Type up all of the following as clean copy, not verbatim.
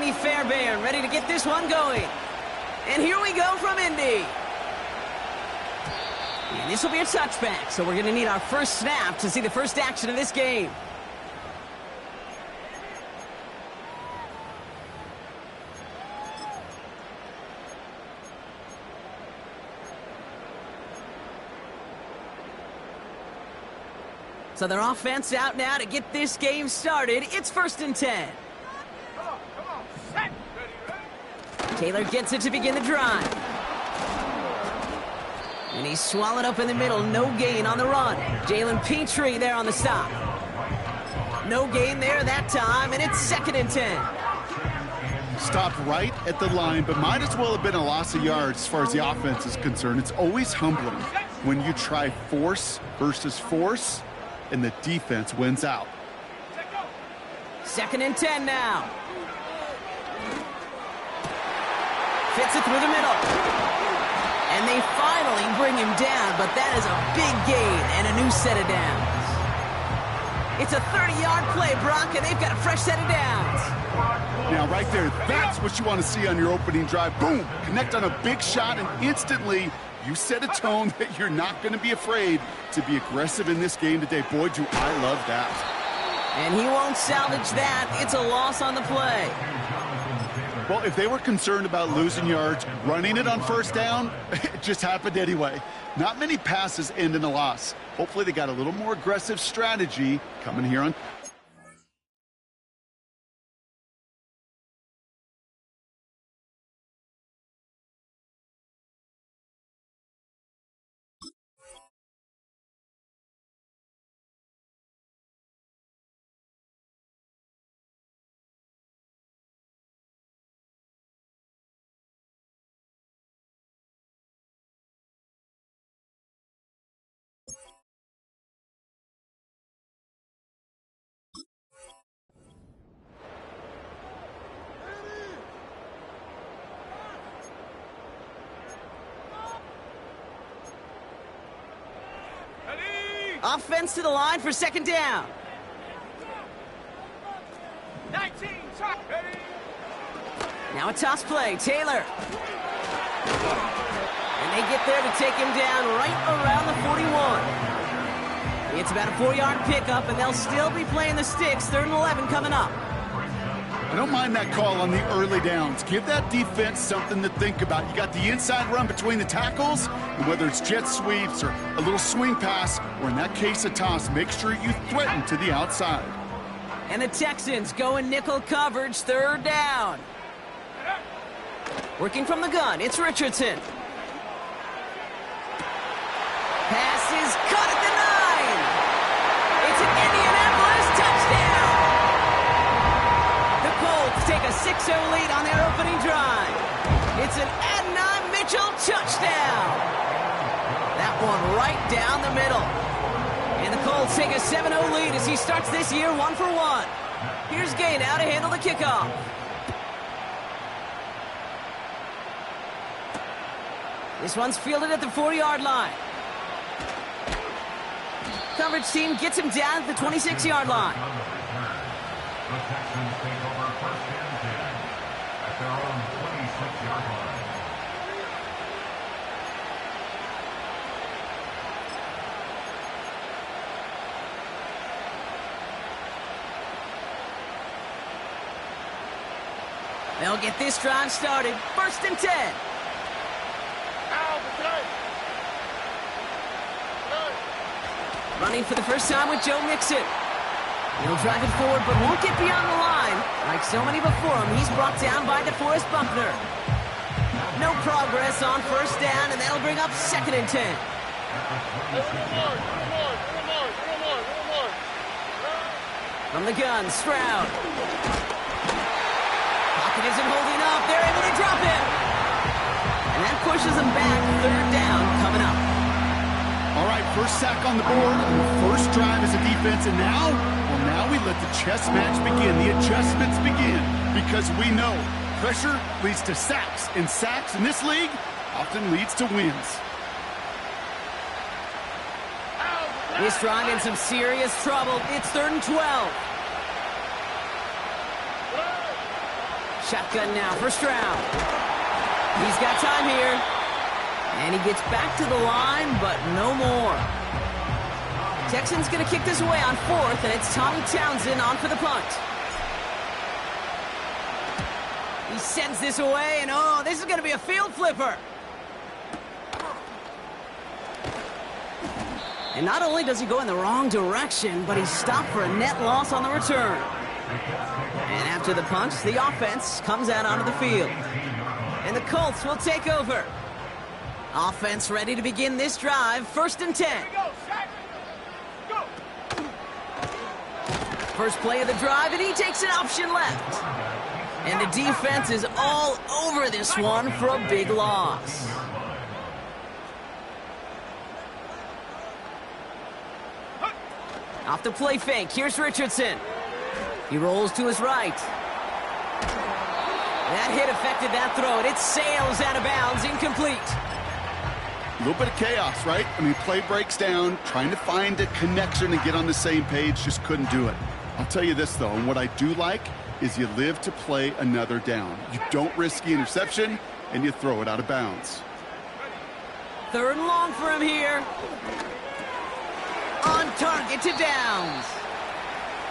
Indy Fairbairn ready to get this one going. And here we go from Indy. And this will be a touchback, so we're going to need our first snap to see the first action of this game. So their offense out now to get this game started. It's 1st and 10. Taylor gets it to begin the drive. And he's swallowed up in the middle. No gain on the run. Jalen Petrie there on the stop. No gain there that time, and it's 2nd and 10. Stopped right at the line, but might as well have been a loss of yards as far as the offense is concerned. It's always humbling when you try force versus force, and the defense wins out. 2nd and 10 now. Fits it through the middle. And they finally bring him down, but that is a big gain and a new set of downs. It's a 30-yard play, Brock, and they've got a fresh set of downs. Now, right there, that's what you want to see on your opening drive. Boom! Connect on a big shot, and instantly you set a tone that you're not going to be afraid to be aggressive in this game today. Boy, do I love that. And he won't salvage that. It's a loss on the play. Well, if they were concerned about losing yards, running it on 1st down, it just happened anyway. Not many passes end in a loss. Hopefully they got a little more aggressive strategy coming here on. Offense to the line for 2nd down. 19, ready. Now a toss play, Taylor. And they get there to take him down right around the 41. It's about a 4-yard pickup, and they'll still be playing the sticks. 3rd and 11 coming up. I don't mind that call on the early downs. Give that defense something to think about. You got the inside run between the tackles, and whether it's jet sweeps or a little swing pass, or in that case a toss, make sure you threaten to the outside. And the Texans go in nickel coverage, 3rd down. Working from the gun, it's Richardson. Pass is caught at the 9. It's an Indianapolis touchdown. The Colts take a 6-0 lead on their opening drive. It's an Adonai Mitchell touchdown. That one right down the middle. And the Colts take a 7-0 lead as he starts this year 1 for 1. Here's Gay now to handle the kickoff. This one's fielded at the 4-yard line. Coverage team gets him down at the 26-yard line. The Texans take over 1st and 10 at their own 26-yard line. They'll get this drive started. 1st and 10. Running for the first time with Joe Mixon. He'll drive it forward, but won't get beyond the line. Like so many before him, he's brought down by DeForest Buckner. No progress on 1st down, and that'll bring up 2nd and 10. From the gun, Stroud. Pocket isn't holding up. They're able to drop him. And that pushes them back. 3rd down coming up. All right, first sack on the board, first drive as a defense, and now we let the chess match begin, the adjustments begin, because we know pressure leads to sacks, and sacks in this league often leads to wins. This drive in some serious trouble. It's 3rd and 12. Shotgun now, first round. He's got time here. And he gets back to the line, but no more. Texans going to kick this away on 4th, and it's Tommy Townsend on for the punt. He sends this away, and oh, this is going to be a field flipper. And not only does he go in the wrong direction, but he's stopped for a net loss on the return. And after the punt, the offense comes out onto the field. And the Colts will take over. Offense ready to begin this drive, 1st and 10. First play of the drive, and he takes an option left. And the defense is all over this one for a big loss. Off the play fake, here's Richardson. He rolls to his right. That hit affected that throw, and it sails out of bounds, incomplete. A little bit of chaos, right? I mean, play breaks down, trying to find a connection and get on the same page, just couldn't do it. I'll tell you this, though, and what I do like is you live to play another down. You don't risk the interception, and you throw it out of bounds. 3rd and long for him here. On target to Downs.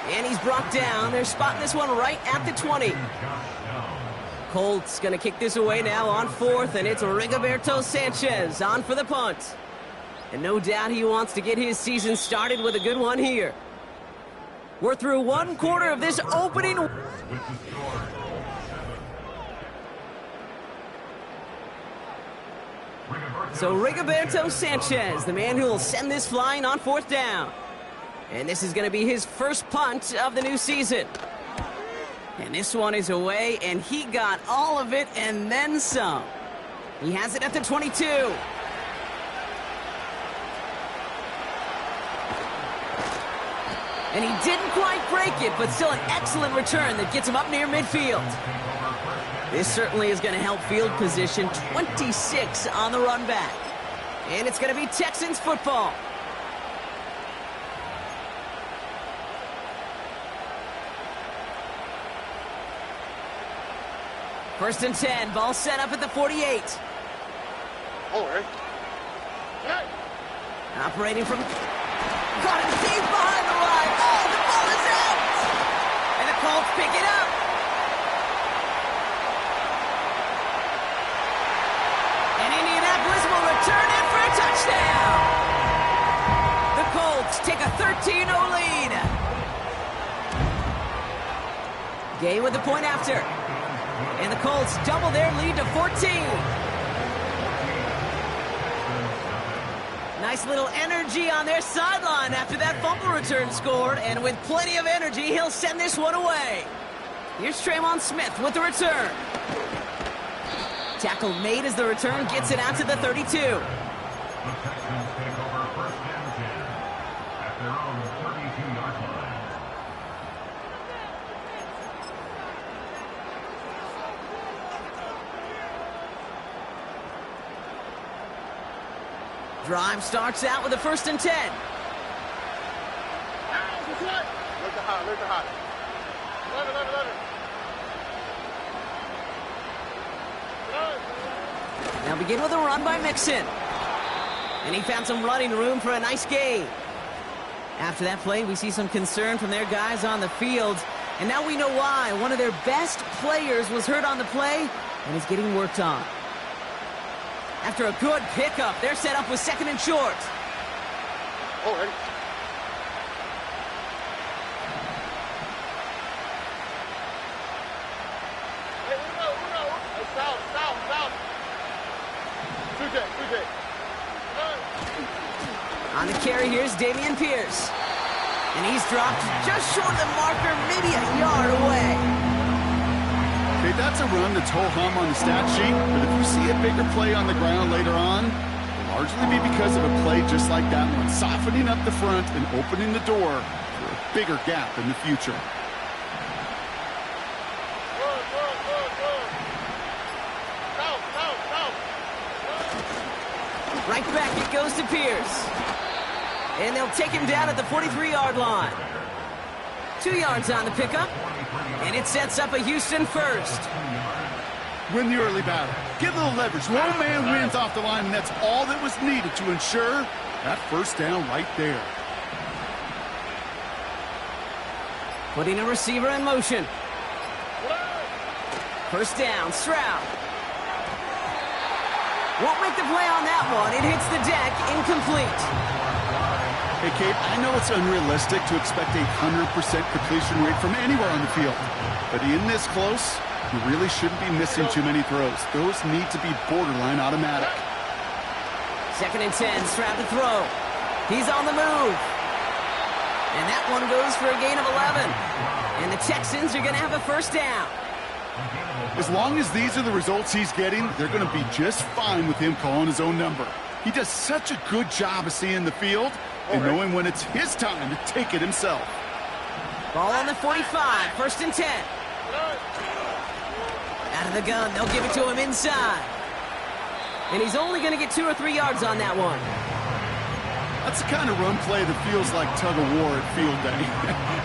And he's brought down. They're spotting this one right at the 20. Colts going to kick this away now on 4th, and it's Rigoberto Sanchez on for the punt. And no doubt he wants to get his season started with a good one here. We're through 1 quarter of this opening. So Rigoberto Sanchez, the man who will send this flying on 4th down. And this is going to be his first punt of the new season. And this one is away, and he got all of it and then some. He has it at the 22. And he didn't quite break it, but still an excellent return that gets him up near midfield. This certainly is going to help field position. 26 on the run back. And it's going to be Texans football. First and 10, ball set up at the 48. All right. Operating from... Caught him deep behind the line. Oh, the ball is out! And the Colts pick it up. And Indianapolis will return it for a touchdown. The Colts take a 13-0 lead. Gay with the point after. And the Colts double their lead to 14. Nice little energy on their sideline after that fumble return scored. And with plenty of energy, he'll send this one away. Here's Tremon Smith with the return. Tackle made as the return gets it out to the 32. The Texans take over 1st and 10 at their own 32-yard line. Drive starts out with a 1st and 10. Look high. Now begin with a run by Mixon. And he found some running room for a nice gain. After that play, we see some concern from their guys on the field. And now we know why. One of their best players was hurt on the play and is getting worked on. After a good pickup, they're set up with 2nd and short. All right. Hey, Uno. South. 2J. On the carry, here's Damian Pierce. And he's dropped just short of the marker, maybe a yard away. Okay, that's a run that's ho-hum on the stat sheet, but if you see a bigger play on the ground later on, it'll largely be because of a play just like that one, softening up the front and opening the door for a bigger gap in the future. Right back it goes to Pierce. And they'll take him down at the 43-yard line. 2 yards on the pickup. And it sets up a Houston first. Win the early battle. Get a little leverage. Low man wins off the line, and that's all that was needed to ensure that first down right there. Putting a receiver in motion. First down, Stroud. Won't make the play on that one. It hits the deck, incomplete. Hey, Kate, I know it's unrealistic to expect a 100% completion rate from anywhere on the field. But in this close, you really shouldn't be missing too many throws. Those need to be borderline automatic. 2nd and 10, Stroud to throw. He's on the move. And that one goes for a gain of 11. And the Texans are going to have a first down. As long as these are the results he's getting, they're going to be just fine with him calling his own number. He does such a good job of seeing the field and knowing when it's his time to take it himself. Ball on the 45, 1st and 10. Out of the gun, they'll give it to him inside. And he's only going to get 2 or 3 yards on that one. That's the kind of run play that feels like tug-of-war at field day.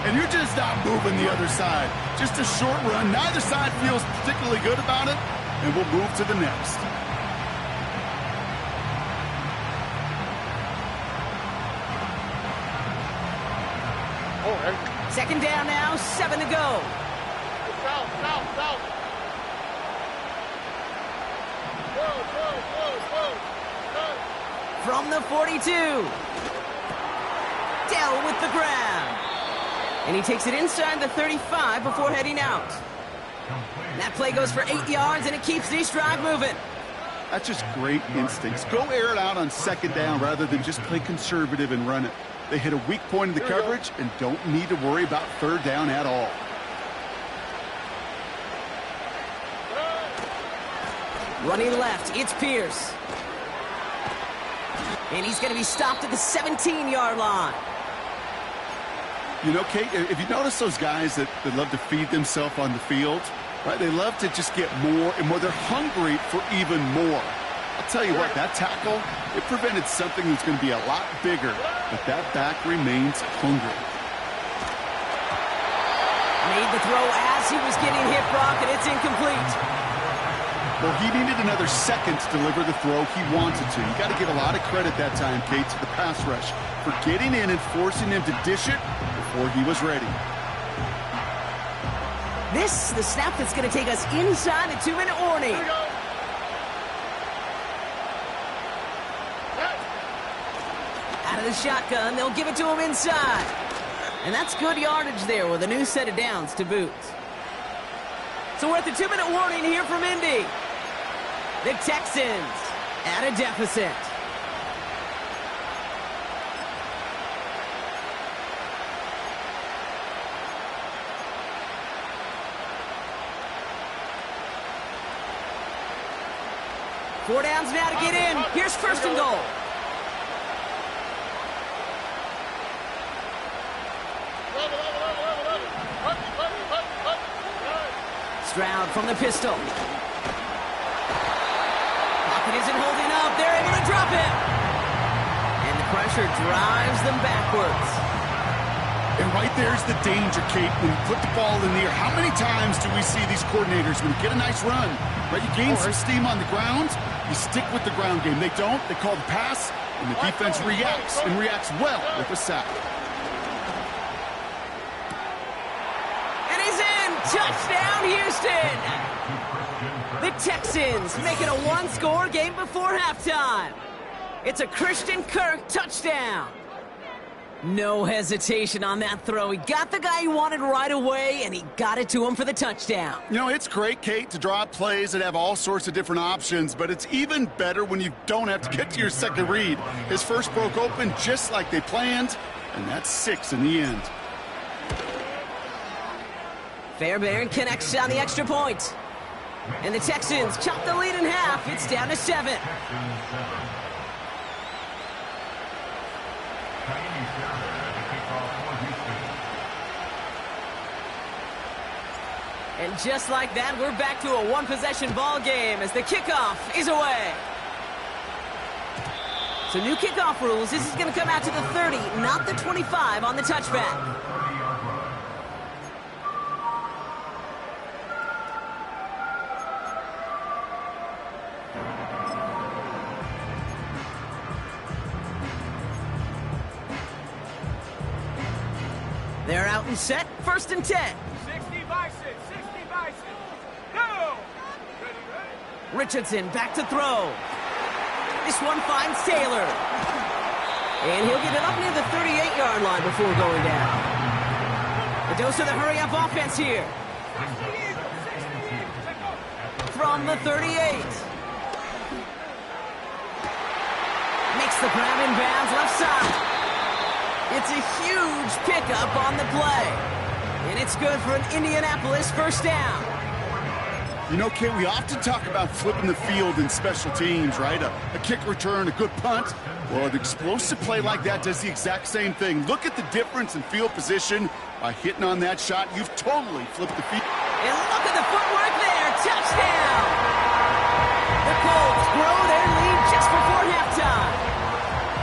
And you're just not moving the other side. Just a short run. Neither side feels particularly good about it, and we'll move to the next. Second down now, 7 to go. South. From the 42. Dell with the grab. And he takes it inside the 35 before heading out. And that play goes for 8 yards, and it keeps this drive moving. That's just great instincts. Go air it out on 2nd down rather than just play conservative and run it. They hit a weak point in the coverage and don't need to worry about 3rd down at all. Running left, it's Pierce. And he's going to be stopped at the 17-yard line. You know, Kate, if you notice those guys that love to feed themselves on the field, right? They love to just get more and more. They're hungry for even more. I'll tell you what, that tackle, it prevented something that's going to be a lot bigger, but that back remains hungry. Made the throw as he was getting hit, Brock, and it's incomplete. Well, he needed another second to deliver the throw he wanted to. You got to give a lot of credit that time, Kate, to the pass rush for getting in and forcing him to dish it before he was ready. This, the snap that's going to take us inside the 2-minute warning. Out of the shotgun, they'll give it to him inside. And that's good yardage there with a new set of downs to boot. So we're at the 2-minute warning here from Indy. The Texans at a deficit. Four downs now to get in. Here's 1st and goal. Stroud from the pistol. Pocket isn't holding up. They're able to drop it. And the pressure drives them backwards. And right there's the danger, Kate, when you put the ball in the air. How many times do we see these coordinators, when you get a nice run, right, you gain some steam on the ground, you stick with the ground game. They don't. They call the pass, and the defense reacts, and reacts well with a sack. Touchdown, Houston! The Texans make it a one-score game before halftime. It's a Christian Kirk touchdown. No hesitation on that throw. He got the guy he wanted right away, and he got it to him for the touchdown. You know, it's great, Kate, to draw up plays that have all sorts of different options, but it's even better when you don't have to get to your second read. His first broke open just like they planned, and that's 6 in the end. Fairbairn connects on the extra point. And the Texans chop the lead in half. It's down to 7. And just like that, we're back to a one-possession ball game as the kickoff is away. So new kickoff rules. This is going to come out to the 30, not the 25 on the touchback. They're out and set. 1st and 10. 60 bison, 60 bison. Go! Richardson back to throw. This one finds Taylor. And he'll get it up near the 38-yard line before going down. A dose of the hurry-up offense here. From the 38. Makes the grab in bounds left side. It's a huge pickup on the play. And it's good for an Indianapolis 1st down. You know, Kate, we often talk about flipping the field in special teams, right? A kick return, a good punt. Well, an explosive play like that does the exact same thing. Look at the difference in field position. By hitting on that shot, you've totally flipped the field. And look at the footwork there. Touchdown! The Colts grow their lead just before halftime.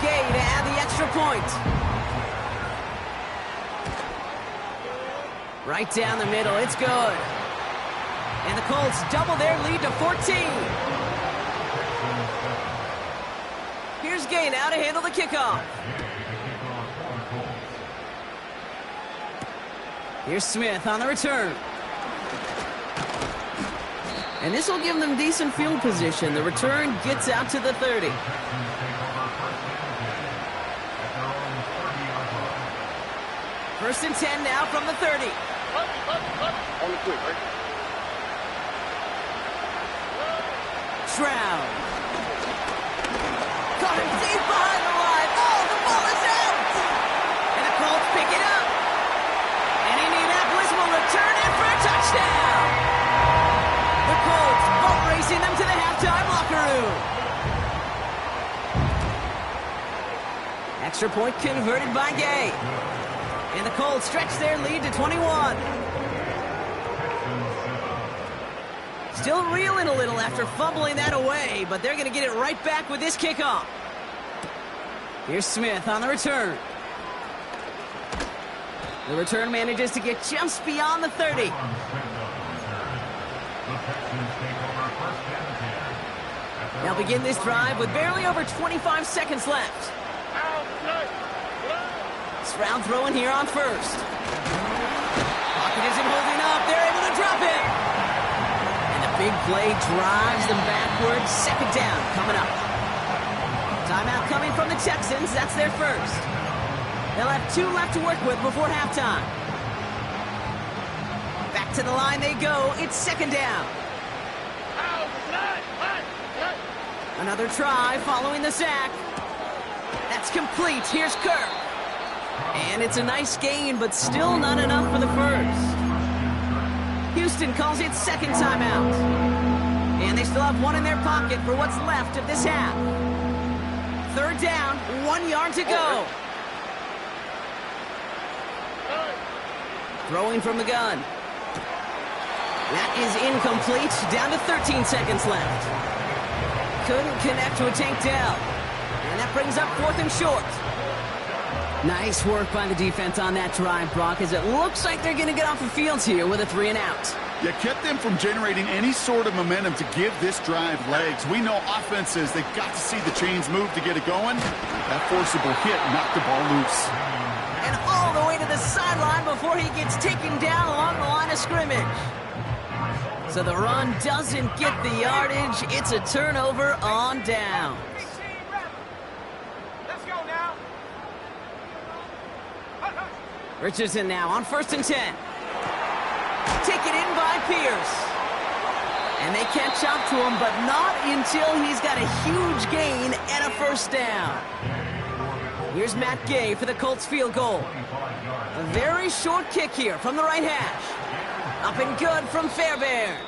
Gay to add the extra point. Right down the middle. It's good. And the Colts double their lead to 14. Here's Gay now to handle the kickoff. Here's Smith on the return. And this will give them decent field position. The return gets out to the 30. First and 10 now from the 30. On the quick, right? Stroud. Got him deep behind the line. Oh, the ball is out! And the Colts pick it up. And Indianapolis will return it for a touchdown. The Colts boat racing them to the halftime locker room. Extra point converted by Gay. And the Colts stretch their lead to 21. Still reeling a little after fumbling that away, but they're going to get it right back with this kickoff. Here's Smith on the return. The return manages to get just beyond the 30. They'll begin this drive with barely over 25 seconds left. Stroud throwing here on 1st. Pocket isn't holding up. They're able to drop it. And the big play drives them backwards. 2nd down coming up. Timeout coming from the Texans. That's their 1st. They'll have 2 left to work with before halftime. Back to the line they go. It's 2nd down. Another try following the sack. That's complete. Here's Kirk. And it's a nice gain, but still not enough for the 1st. Houston calls it 2nd timeout. And they still have 1 in their pocket for what's left of this half. 3rd down, 1 yard to go. Throwing from the gun. That is incomplete. Down to 13 seconds left. Couldn't connect to a Tank Dell. And that brings up 4th and short. Nice work by the defense on that drive, Brock, as it looks like they're going to get off the field here with a 3 and out. You kept them from generating any sort of momentum to give this drive legs. We know offenses, they've got to see the chains move to get it going. That forcible hit knocked the ball loose. And all the way to the sideline before he gets taken down along the line of scrimmage. So the run doesn't get the yardage. It's a turnover on down. Let's go now. Richardson now on 1st and 10. Taken in by Pierce. And they catch up to him, but not until he's got a huge gain and a 1st down. Here's Matt Gay for the Colts field goal. A very short kick here from the right hash. Up and good from Fairbairn.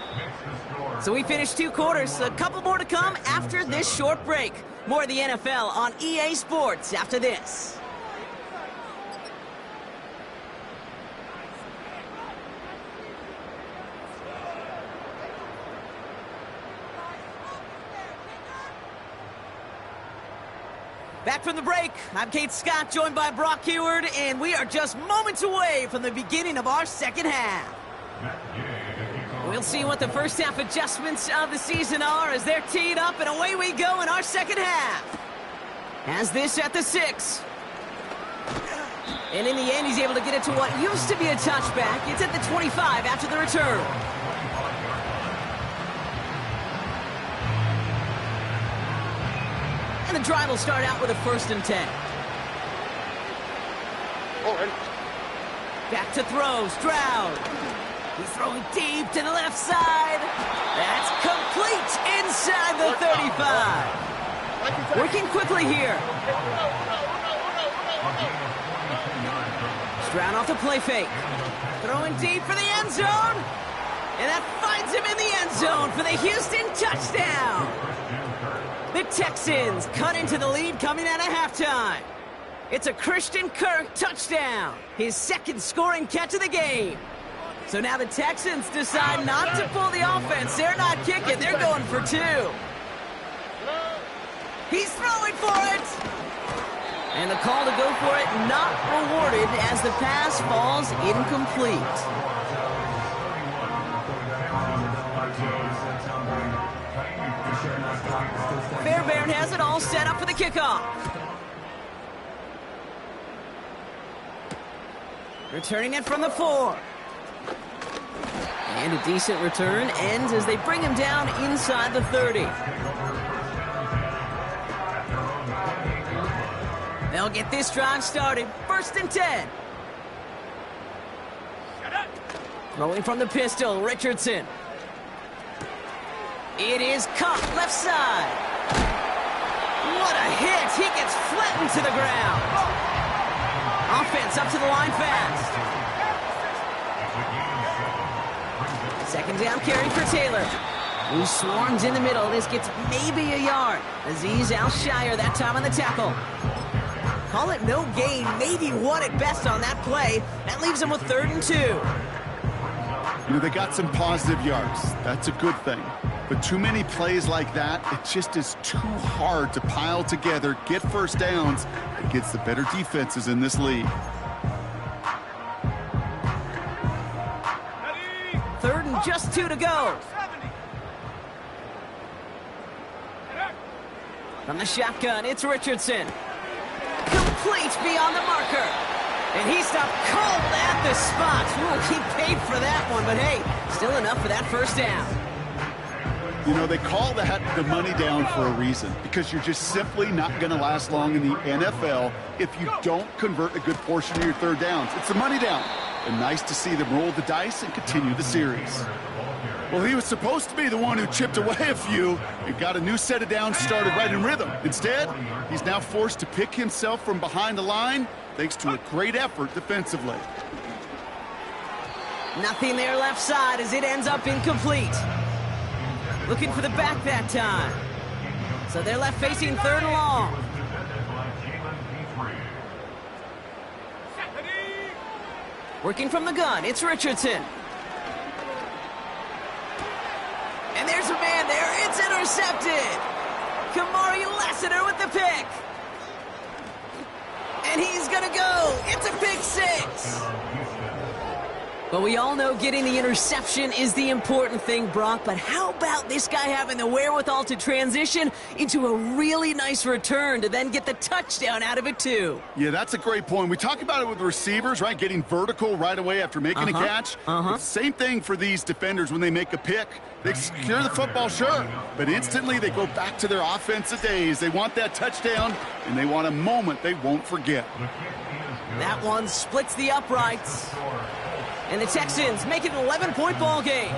So we finished 2 quarters. A couple more to come after this short break. More of the NFL on EA Sports after this. Back from the break, I'm Kate Scott, joined by Brock Heward, and we are just moments away from the beginning of our second half. We'll see what the first half adjustments of the season are as they're teed up, and away we go in our second half. As this at the 6. And in the end, he's able to get it to what used to be a touchback. It's at the 25 after the return. And the drive will start out with a 1st and 10. Back to throw, Stroud. He's throwing deep to the left side. That's complete inside the 35. Working quickly here. Stroud off the play fake. Throwing deep for the end zone. And that finds him in the end zone for the Houston touchdown. The Texans cut into the lead coming out of halftime. It's a Christian Kirk touchdown. His 2nd scoring catch of the game. So now the Texans decide not to pull the offense. They're not kicking. They're going for 2. He's throwing for it. And the call to go for it not rewarded as the pass falls incomplete. Fairbairn has it all set up for the kickoff. Returning it from the 4. And a decent return ends as they bring him down inside the 30. They'll get this drive started. 1st and 10. Throwing from the pistol, Richardson. It is caught left side. What a hit. He gets flattened to the ground. Offense up to the line fast. 2nd down carry for Taylor, who swarms in the middle. This gets maybe a yard. Azeez Al-Shire that time on the tackle. Call it no gain, maybe 1 at best on that play. That leaves them with 3rd and 2. You know, they got some positive yards. That's a good thing. But too many plays like that, it just is too hard to pile together, get 1st downs, against the better defenses in this league. 3rd and just 2 to go. From the shotgun, it's Richardson. Complete beyond the marker. And he stopped cold at the spot. Ooh, he paid for that one, but hey, still enough for that 1st down. You know, they call that the money down for a reason, because you're just simply not going to last long in the NFL if you don't convert a good portion of your 3rd downs. It's the money down. And nice to see them roll the dice and continue the series. Well, he was supposed to be the one who chipped away a few and got a new set of downs started right in rhythm. Instead, he's now forced to pick himself from behind the line thanks to a great effort defensively. Nothing there left side as it ends up incomplete. Looking for the back that time. So they're left facing 3rd and long. Working from the gun, it's Richardson. And there's a man there, it's intercepted. Kamari Lassiter with the pick. And he's gonna go, it's a pick 6. But we all know getting the interception is the important thing, Brock. But how about this guy having the wherewithal to transition into a really nice return to then get the touchdown out of it, too? Yeah, that's a great point. We talk about it with receivers, right? Getting vertical right away after making a catch. Same thing for these defenders when they make a pick. They secure the football, sure, but instantly they go back to their offensive days. They want that touchdown, and they want a moment they won't forget. That one splits the uprights. And the Texans make it an 11-point ball game.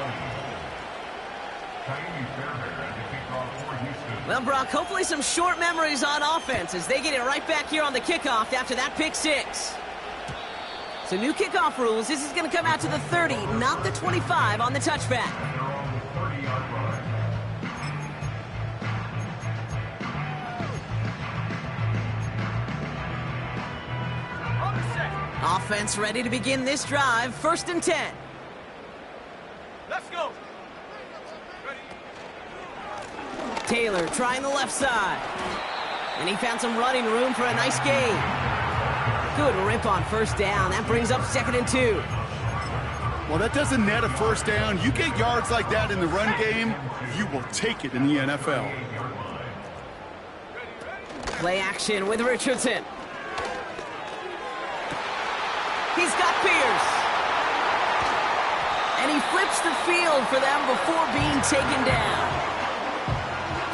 Well, Brock, hopefully some short memories on offense as they get it right back here on the kickoff after that pick 6. So new kickoff rules. This is going to come out to the 30, not the 25 on the touchback. Offense ready to begin this drive. 1st and 10. Let's go. Ready. Taylor trying the left side. And he found some running room for a nice gain. Good rip on 1st down. That brings up 2nd and 2. Well, that doesn't net a 1st down. You get yards like that in the run game, you will take it in the NFL. Play action with Richardson. He's got Pierce. And he flips the field for them before being taken down.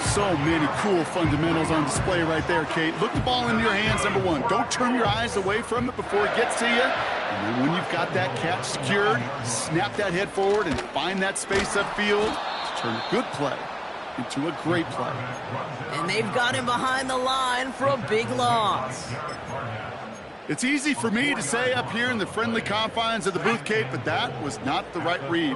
So many cool fundamentals on display right there, Kate. Look the ball into your hands, number one. Don't turn your eyes away from it before it gets to you. And then when you've got that catch secured, snap that head forward and find that space upfield to turn a good play into a great play. And they've got him behind the line for a big loss. It's easy for me to say up here in the friendly confines of the booth, Kate, but that was not the right read.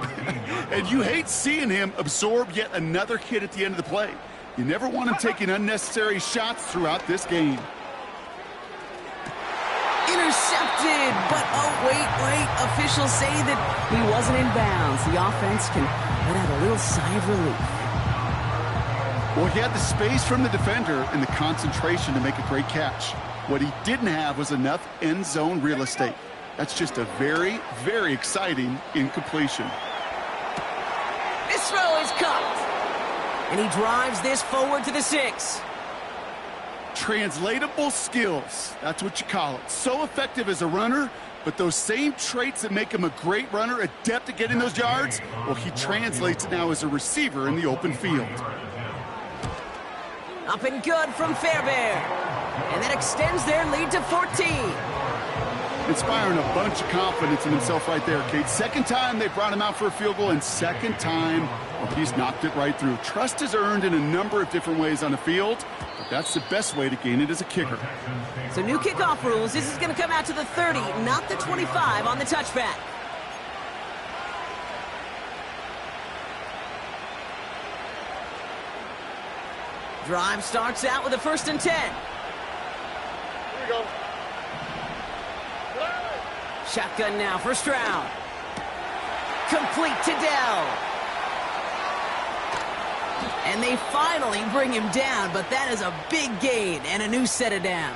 And you hate seeing him absorb yet another hit at the end of the play. You never want him taking unnecessary shots throughout this game. Intercepted, but oh, wait. Officials say that he wasn't in bounds. The offense can let out a little sigh of relief. Well, he had the space from the defender and the concentration to make a great catch. What he didn't have was enough end zone real estate. That's just a very, very exciting incompletion. This throw is caught. And he drives this forward to the 6. Translatable skills. That's what you call it. So effective as a runner, but those same traits that make him a great runner, adept at getting those yards, well, he translates it now as a receiver in the open field. Up and good from Fairbairn. And that extends their lead to 14. Inspiring a bunch of confidence in himself right there, Kate. Second time they brought him out for a field goal, and second time, well, he's knocked it right through. Trust is earned in a number of different ways on the field, but that's the best way to gain it as a kicker. So new kickoff rules. This is going to come out to the 30, not the 25 on the touchback. Drive starts out with a 1st and 10. Here we go. Shotgun now for Stroud. Complete to Dell. And they finally bring him down, but that is a big gain and a new set of downs.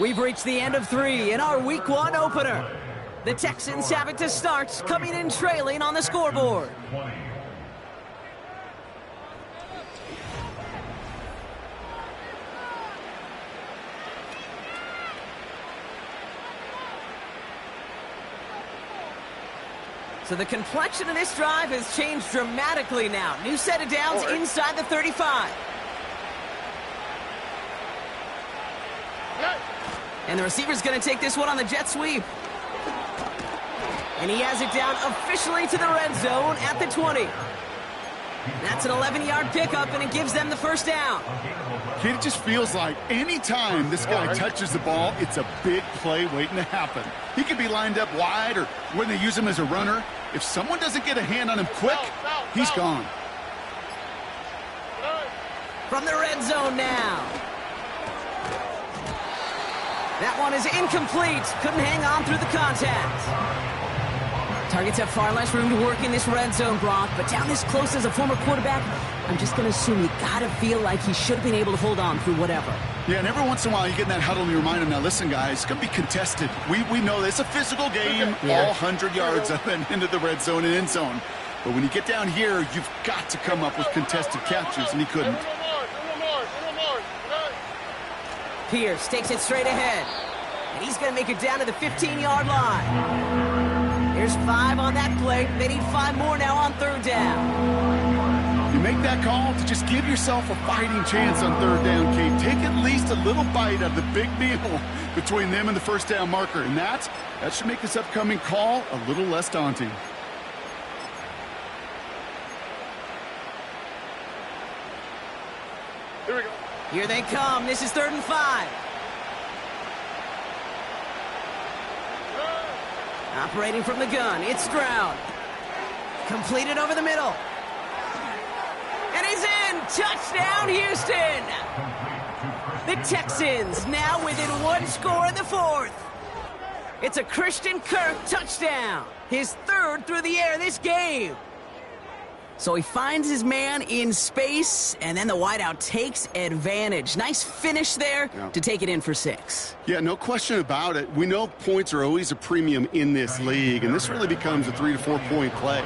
We've reached the end of 3 in our Week 1 opener. The Texans have it to start, coming in trailing on the scoreboard. So the complexion of this drive has changed dramatically now. New set of downs inside the 35. And the receiver's going to take this one on the jet sweep. And he has it down officially to the red zone at the 20. That's an 11-yard pickup, and it gives them the 1st down. Kid, it just feels like any time this guy touches the ball, it's a big play waiting to happen. He could be lined up wide, or when they use him as a runner. If someone doesn't get a hand on him quick, he's gone. From the red zone now. That one is incomplete. Couldn't hang on through the contact. Targets have far less room to work in this red zone, Brock, but down this close as a former quarterback, I'm just going to assume you got to feel like he should have been able to hold on through whatever. Yeah, and every once in a while you get in that huddle and you remind him, now listen, guys, it's going to be contested. We know this. It's a physical game, all 100 yards up and into the red zone and end zone. But when you get down here, you've got to come up with contested catches, and he couldn't. Pierce takes it straight ahead, and he's going to make it down to the 15-yard line. There's 5 on that play. They need 5 more now on 3rd down. You make that call to just give yourself a fighting chance on 3rd down, Kate. Take at least a little bite of the big meal between them and the 1st down marker. And that should make this upcoming call a little less daunting. Here we go. Here they come. This is 3rd and 5. Operating from the gun, it's Stroud. Completed over the middle. And he's in! Touchdown, Houston! The Texans now within 1 score in the 4th. It's a Christian Kirk touchdown. His 3rd through the air this game. So he finds his man in space, and then the wideout takes advantage. Nice finish there to take it in for 6. Yeah, no question about it. We know points are always a premium in this league, and this really becomes a 3 to 4 point play.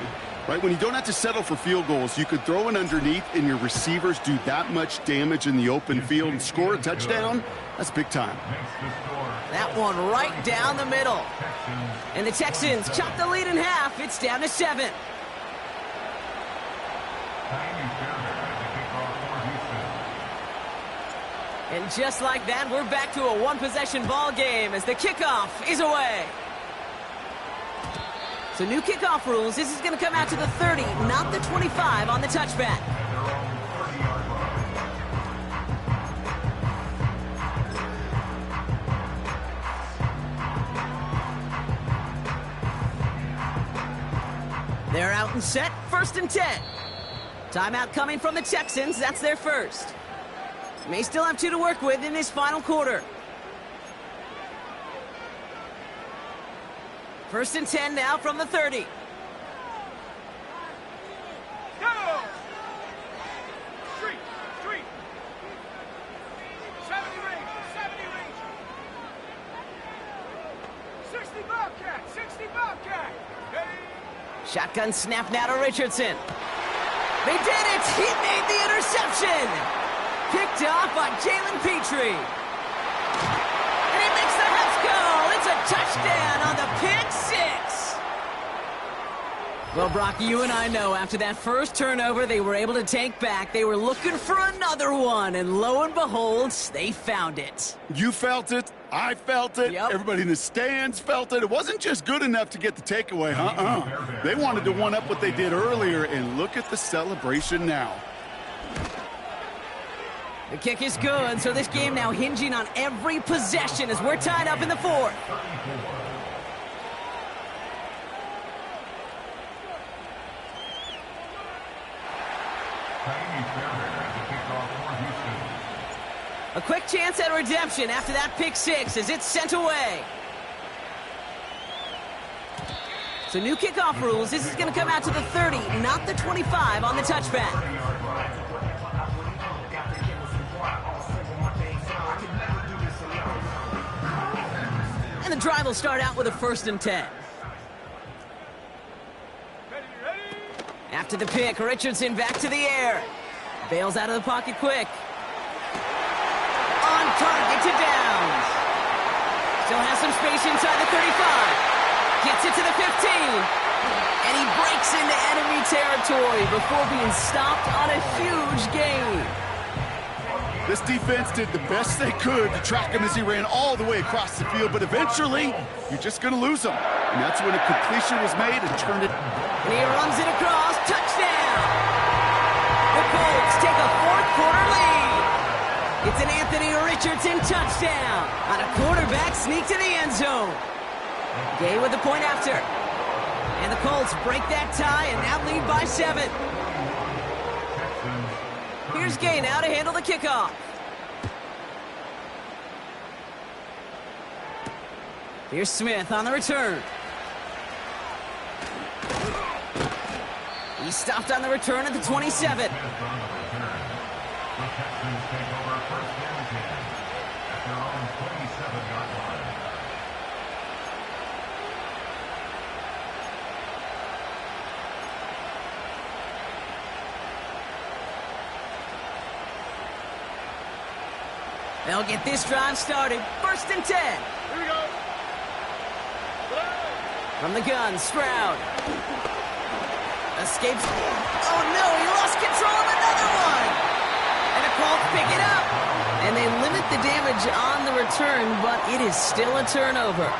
Right, when you don't have to settle for field goals, you could throw it underneath and your receivers do that much damage in the open field and score a touchdown. That's big time. That one right down the middle. And the Texans chop the lead in half. It's down to 7. And just like that, we're back to a one-possession ball game as the kickoff is away. So new kickoff rules. This is going to come out to the 30, not the 25 on the touchback. They're out and set, 1st and 10. Timeout coming from the Texans. That's their first. May still have 2 to work with in this final quarter. 1st and 10 now from the 30. Go! Street! 70 range! 60 Bobcat! 60 Bobcat! Hey! Shotgun snap now to Richardson. They did it! He made the interception! Picked off by Jalen Petrie. And he makes the Husk goal! It's a touchdown on the pick 6! Well, Brock, you and I know after that first turnover they were able to take back. They were looking for another one, and lo and behold, they found it. You felt it. I felt it. Yep. Everybody in the stands felt it. It wasn't just good enough to get the takeaway. They wanted to one-up what they did earlier, and look at the celebration now. The kick is good, so this game now hinging on every possession as we're tied up in the 4th. A quick chance at redemption after that pick 6 as it's sent away. So new kickoff rules. This is going to come out to the 30, not the 25 on the touchback. And the drive will start out with a 1st and 10. After the pick, Richardson back to the air. Bails out of the pocket quick. On target to Downs. Still has some space inside the 35. Gets it to the 15. And he breaks into enemy territory before being stopped on a huge gain. This defense did the best they could to track him as he ran all the way across the field, but eventually, you're just going to lose him. And that's when a completion was made and turned it. And he runs it across. Touchdown! The Colts take a 4th quarter lead. It's an Anthony Richardson touchdown on a quarterback sneak to the end zone. Gay with the point after. And the Colts break that tie and now lead by 7. Here's Gay now to handle the kickoff. Here's Smith on the return. He stopped on the return at the 27. They'll get this drive started. 1st and 10. Here we go! From the gun, Stroud. Escapes. Oh, no, he lost control of another one. And the Colts pick it up. And they limit the damage on the return, but it is still a turnover.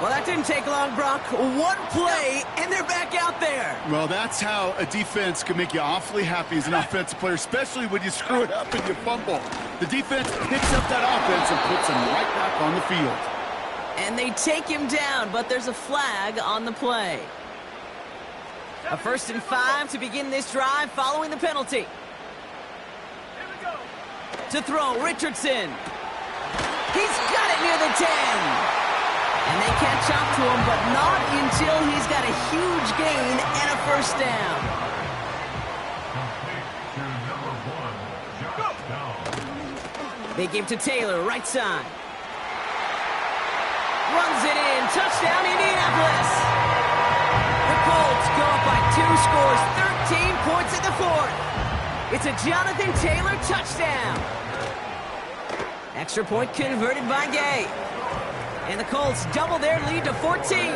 Well, that didn't take long, Brock. One play, and they're back out there. Well, that's how a defense can make you awfully happy as an offensive player, especially when you screw it up and you fumble. The defense picks up that offense and puts them right back on the field. And they take him down, but there's a flag on the play. A 1st and 5 to begin this drive following the penalty. Here we go! To throw, Richardson. He's got it near the 10. And they catch up to him, but not until he's got a huge gain and a 1st down. They give to Taylor, right side. Runs it in. Touchdown, Indianapolis. The Colts Colts go up by 2 scores, 13 points in the fourth. It's a Jonathan Taylor touchdown. Extra point converted by Gay. And the Colts double their lead to 14.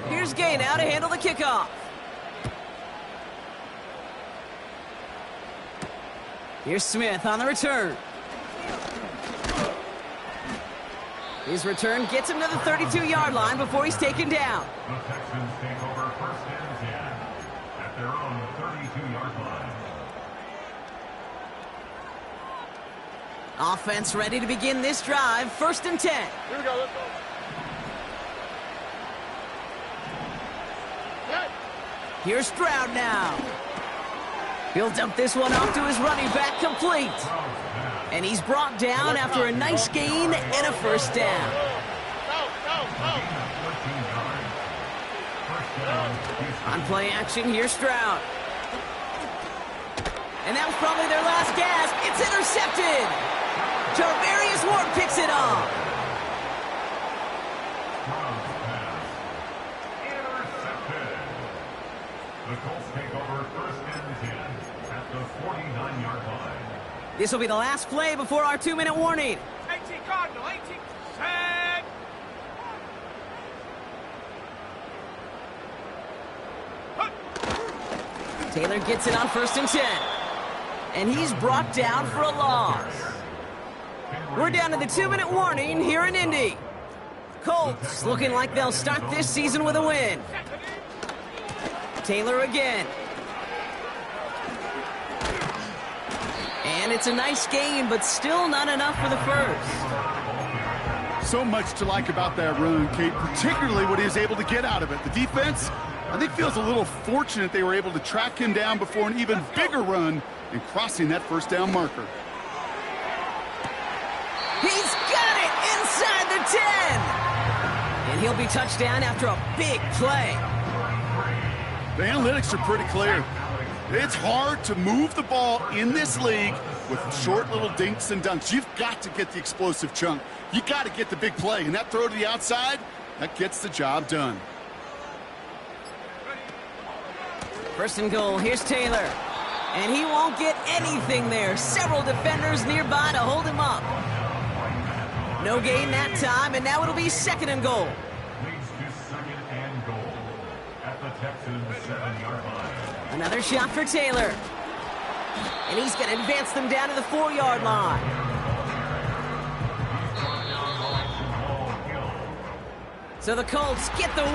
Here's Gay now to handle the kickoff. Here's Smith on the return. His return gets him to the 32-yard line before he's taken down. The Texans take over first and 10 at their own 32-yard line. Offense ready to begin this drive. First and 10. Here we go, let's go. Here's Stroud now. He'll dump this one off to his running back, complete. And he's brought down after a nice gain and a first down. On play action, here's Stroud. And that was probably their last gasp. It's intercepted. Jarvarius Ward picks it off. The Colts take over first and 10 at the 49-yard line. This will be the last play before our 2-minute warning. 18 Cardinal, 18 set. Taylor gets it on first and 10. And he's brought down for a loss. We're down to the 2-minute warning here in Indy. Colts looking like they'll start this season with a win. Taylor again. And it's a nice gain, but still not enough for the first. So much to like about that run, Kate, particularly what he was able to get out of it. The defense, I think, feels a little fortunate they were able to track him down before an even bigger run and crossing that first down marker. He's got it inside the 10. And he'll be touchdown after a big play. The analytics are pretty clear. It's hard to move the ball in this league with short little dinks and dunks. You've got to get the explosive chunk. You got to get the big play. And that throw to the outside, that gets the job done. First and goal, here's Taylor. And he won't get anything there. Several defenders nearby to hold him up. No gain that time, and now it'll be second and goal. Leads to second and goal at the Texans 7-yard line. Another shot for Taylor. And he's going to advance them down to the 4-yard line. So the Colts get the win.